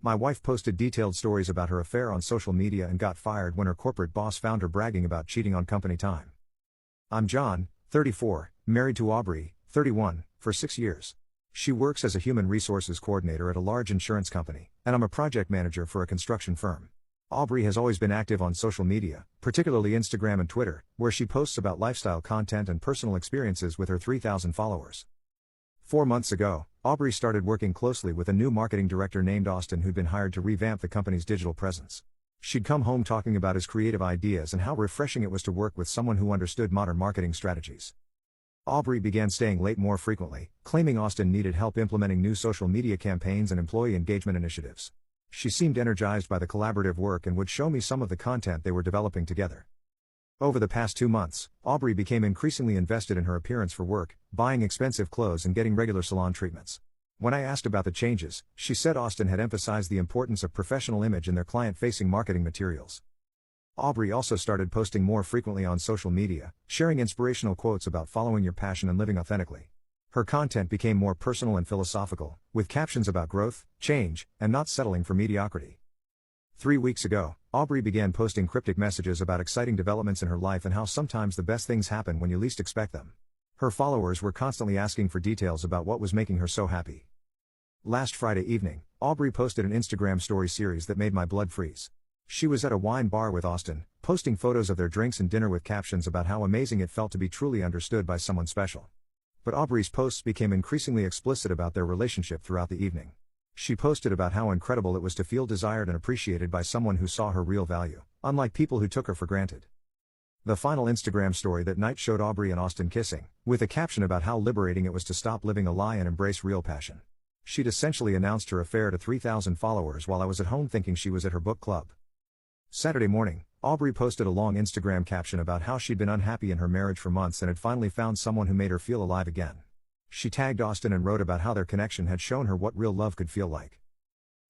My wife posted detailed stories about her affair on social media and got fired when her corporate boss found her bragging about cheating on company time. I'm John, 34, married to Aubrey, 31, for 6 years. She works as a human resources coordinator at a large insurance company, and I'm a project manager for a construction firm. Aubrey has always been active on social media, particularly Instagram and Twitter, where she posts about lifestyle content and personal experiences with her 3,000 followers. 4 months ago, Aubrey started working closely with a new marketing director named Austin who'd been hired to revamp the company's digital presence. She'd come home talking about his creative ideas and how refreshing it was to work with someone who understood modern marketing strategies. Aubrey began staying late more frequently, claiming Austin needed help implementing new social media campaigns and employee engagement initiatives. She seemed energized by the collaborative work and would show me some of the content they were developing together. Over the past 2 months, Aubrey became increasingly invested in her appearance for work, buying expensive clothes and getting regular salon treatments. When I asked about the changes, she said Austin had emphasized the importance of professional image in their client-facing marketing materials. Aubrey also started posting more frequently on social media, sharing inspirational quotes about following your passion and living authentically. Her content became more personal and philosophical, with captions about growth, change, and not settling for mediocrity. 3 weeks ago, Aubrey began posting cryptic messages about exciting developments in her life and how sometimes the best things happen when you least expect them. Her followers were constantly asking for details about what was making her so happy. Last Friday evening, Aubrey posted an Instagram story series that made my blood freeze. She was at a wine bar with Austin, posting photos of their drinks and dinner with captions about how amazing it felt to be truly understood by someone special. But Aubrey's posts became increasingly explicit about their relationship throughout the evening. She posted about how incredible it was to feel desired and appreciated by someone who saw her real value, unlike people who took her for granted. The final Instagram story that night showed Aubrey and Austin kissing, with a caption about how liberating it was to stop living a lie and embrace real passion. She'd essentially announced her affair to 3,000 followers while I was at home thinking she was at her book club. Saturday morning, Aubrey posted a long Instagram caption about how she'd been unhappy in her marriage for months and had finally found someone who made her feel alive again. She tagged Austin and wrote about how their connection had shown her what real love could feel like.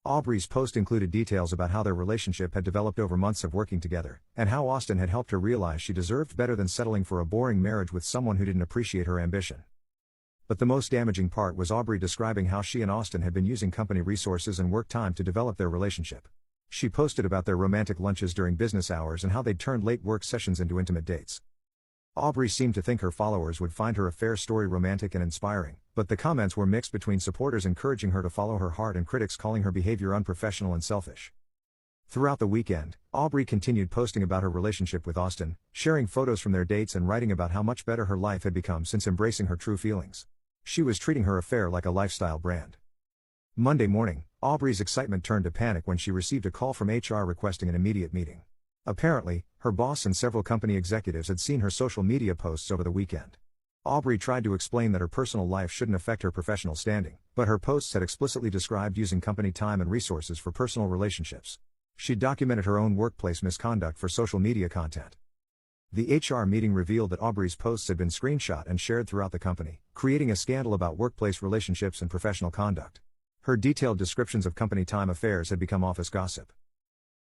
Aubrey's post included details about how their relationship had developed over months of working together, and how Austin had helped her realize she deserved better than settling for a boring marriage with someone who didn't appreciate her ambition. But the most damaging part was Aubrey describing how she and Austin had been using company resources and work time to develop their relationship. She posted about their romantic lunches during business hours and how they'd turned late work sessions into intimate dates. Aubrey seemed to think her followers would find her affair story romantic and inspiring, but the comments were mixed between supporters encouraging her to follow her heart and critics calling her behavior unprofessional and selfish. Throughout the weekend, Aubrey continued posting about her relationship with Austin, sharing photos from their dates and writing about how much better her life had become since embracing her true feelings. She was treating her affair like a lifestyle brand. Monday morning, Aubrey's excitement turned to panic when she received a call from HR requesting an immediate meeting. Apparently, her boss and several company executives had seen her social media posts over the weekend. Aubrey tried to explain that her personal life shouldn't affect her professional standing, but her posts had explicitly described using company time and resources for personal relationships. She documented her own workplace misconduct for social media content. The HR meeting revealed that Aubrey's posts had been screenshot and shared throughout the company, creating a scandal about workplace relationships and professional conduct. Her detailed descriptions of company time affairs had become office gossip.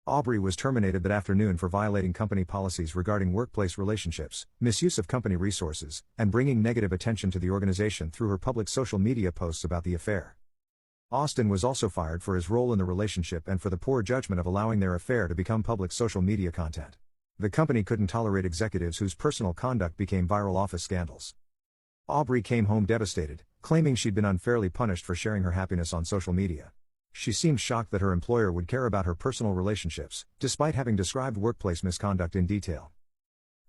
Aubrey was terminated that afternoon for violating company policies regarding workplace relationships, misuse of company resources, and bringing negative attention to the organization through her public social media posts about the affair. Austin was also fired for his role in the relationship and for the poor judgment of allowing their affair to become public social media content. The company couldn't tolerate executives whose personal conduct became viral office scandals. Aubrey came home devastated, claiming she'd been unfairly punished for sharing her happiness on social media. She seemed shocked that her employer would care about her personal relationships, despite having described workplace misconduct in detail.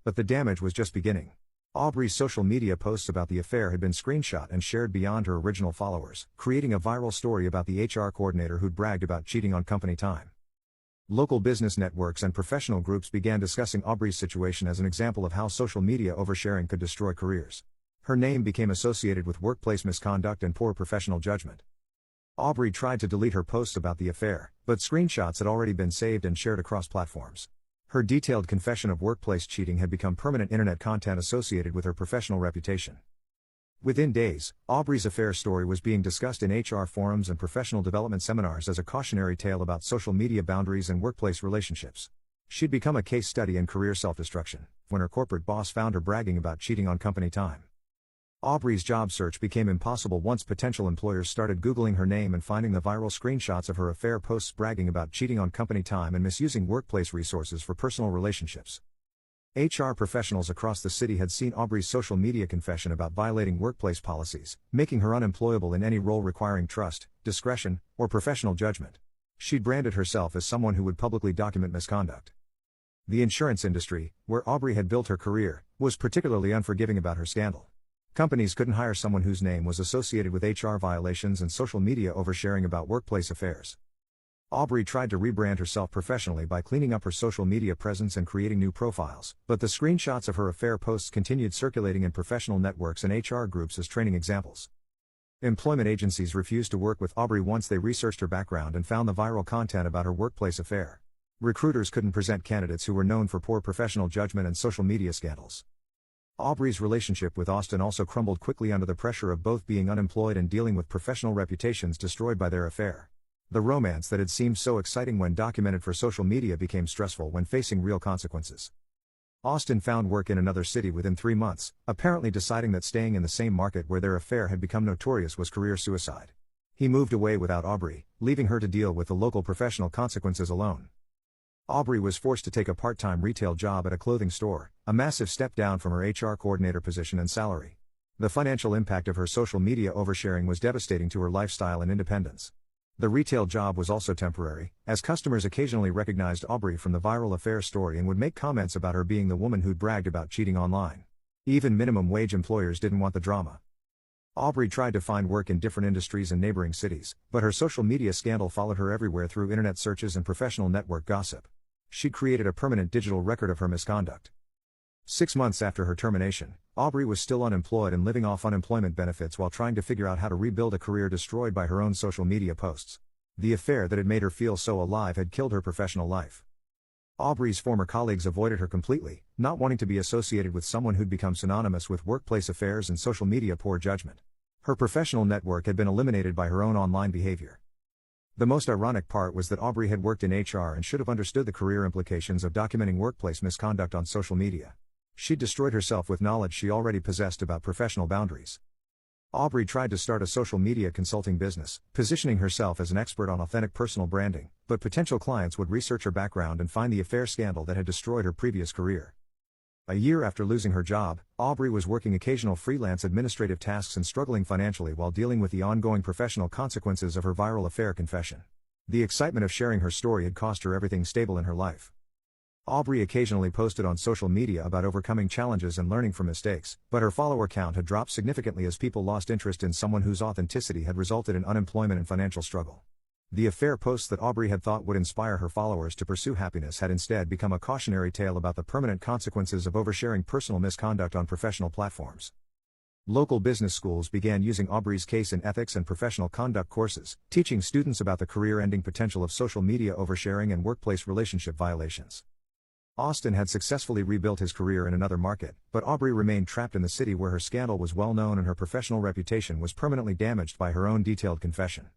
But the damage was just beginning. Aubrey's social media posts about the affair had been screenshot and shared beyond her original followers, creating a viral story about the HR coordinator who'd bragged about cheating on company time. Local business networks and professional groups began discussing Aubrey's situation as an example of how social media oversharing could destroy careers. Her name became associated with workplace misconduct and poor professional judgment. Aubrey tried to delete her posts about the affair, but screenshots had already been saved and shared across platforms. Her detailed confession of workplace cheating had become permanent internet content associated with her professional reputation. Within days, Aubrey's affair story was being discussed in HR forums and professional development seminars as a cautionary tale about social media boundaries and workplace relationships. She'd become a case study in career self-destruction when her corporate boss found her bragging about cheating on company time. Aubrey's job search became impossible once potential employers started Googling her name and finding the viral screenshots of her affair posts bragging about cheating on company time and misusing workplace resources for personal relationships. HR professionals across the city had seen Aubrey's social media confession about violating workplace policies, making her unemployable in any role requiring trust, discretion, or professional judgment. She'd branded herself as someone who would publicly document misconduct. The insurance industry, where Aubrey had built her career, was particularly unforgiving about her scandal. Companies couldn't hire someone whose name was associated with HR violations and social media oversharing about workplace affairs. Aubrey tried to rebrand herself professionally by cleaning up her social media presence and creating new profiles, but the screenshots of her affair posts continued circulating in professional networks and HR groups as training examples. Employment agencies refused to work with Aubrey once they researched her background and found the viral content about her workplace affair. Recruiters couldn't present candidates who were known for poor professional judgment and social media scandals. Aubrey's relationship with Austin also crumbled quickly under the pressure of both being unemployed and dealing with professional reputations destroyed by their affair. The romance that had seemed so exciting when documented for social media became stressful when facing real consequences. Austin found work in another city within 3 months, apparently deciding that staying in the same market where their affair had become notorious was career suicide. He moved away without Aubrey, leaving her to deal with the local professional consequences alone. Aubrey was forced to take a part-time retail job at a clothing store, a massive step down from her HR coordinator position and salary. The financial impact of her social media oversharing was devastating to her lifestyle and independence. The retail job was also temporary, as customers occasionally recognized Aubrey from the viral affair story and would make comments about her being the woman who'd bragged about cheating online. Even minimum wage employers didn't want the drama. Aubrey tried to find work in different industries and neighboring cities, but her social media scandal followed her everywhere through internet searches and professional network gossip. She'd created a permanent digital record of her misconduct. 6 months after her termination, Aubrey was still unemployed and living off unemployment benefits while trying to figure out how to rebuild a career destroyed by her own social media posts. The affair that had made her feel so alive had killed her professional life. Aubrey's former colleagues avoided her completely, not wanting to be associated with someone who'd become synonymous with workplace affairs and social media poor judgment. Her professional network had been eliminated by her own online behavior. The most ironic part was that Aubrey had worked in HR and should have understood the career implications of documenting workplace misconduct on social media. She'd destroyed herself with knowledge she already possessed about professional boundaries. Aubrey tried to start a social media consulting business, positioning herself as an expert on authentic personal branding, but potential clients would research her background and find the affair scandal that had destroyed her previous career. A year after losing her job, Aubrey was working occasional freelance administrative tasks and struggling financially while dealing with the ongoing professional consequences of her viral affair confession. The excitement of sharing her story had cost her everything stable in her life. Aubrey occasionally posted on social media about overcoming challenges and learning from mistakes, but her follower count had dropped significantly as people lost interest in someone whose authenticity had resulted in unemployment and financial struggle. The affair posts that Aubrey had thought would inspire her followers to pursue happiness had instead become a cautionary tale about the permanent consequences of oversharing personal misconduct on professional platforms. Local business schools began using Aubrey's case in ethics and professional conduct courses, teaching students about the career-ending potential of social media oversharing and workplace relationship violations. Austin had successfully rebuilt his career in another market, but Aubrey remained trapped in the city where her scandal was well known and her professional reputation was permanently damaged by her own detailed confession.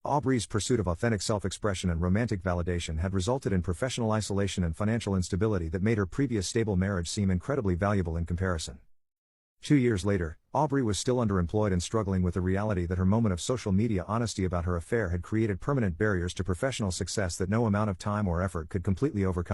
Aubrey's pursuit of authentic self-expression and romantic validation had resulted in professional isolation and financial instability that made her previous stable marriage seem incredibly valuable in comparison. 2 years later, Aubrey was still underemployed and struggling with the reality that her moment of social media honesty about her affair had created permanent barriers to professional success that no amount of time or effort could completely overcome.